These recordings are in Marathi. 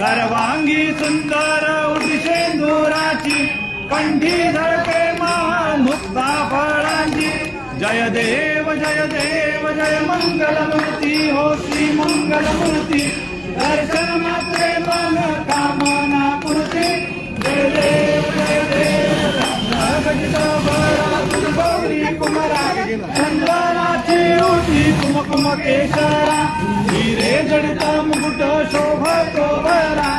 सर्वांगी सुंदर उदिशेंदुराची कंठी झळके महान मुक्ता फळांची जय देव जय मंगलमूर्ती हो श्री मंगलमूर्ती दर्शन मात्रे मन कामना पूर्ती जय देव गौरी कुमारा चंदनाची उठी कुमकुम केशरा हिरे जडित मुकुट शोभतो बरा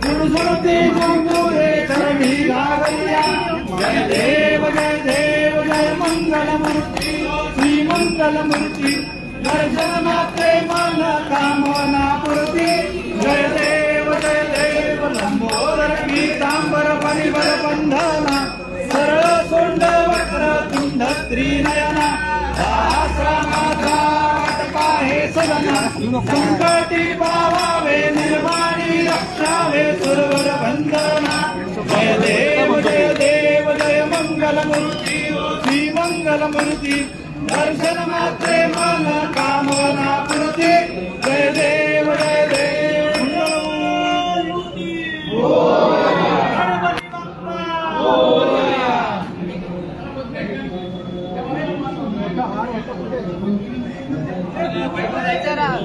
सुरसुरती गुंगुरे चरवी घागरिया जय देव जय मंगलमूर्ती श्री मंगलमूर्ती दर्शन मात्रे मन कामना पूर्ती जय देव लंबोदर पीतांबर फणिवर बंधना सरळ सोंड वक्र तुंड त्रिनयना सहस्रनाथा पाहे सदना संकटी पावावे निर्वाणी रक्षावे सुरवर बंधना जय देव जय मंगलमूर्ती श्री मंगलमूर्ती दर्शन मात्रे मन कामना पूर्ती जय देव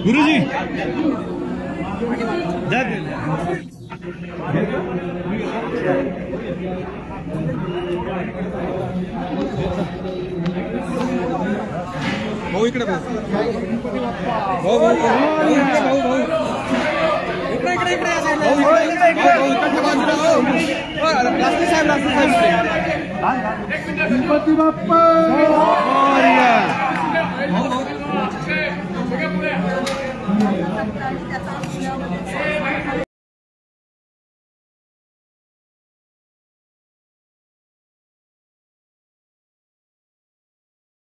गुरुजी भाऊ इकडे भाऊ गणपती बाप्पा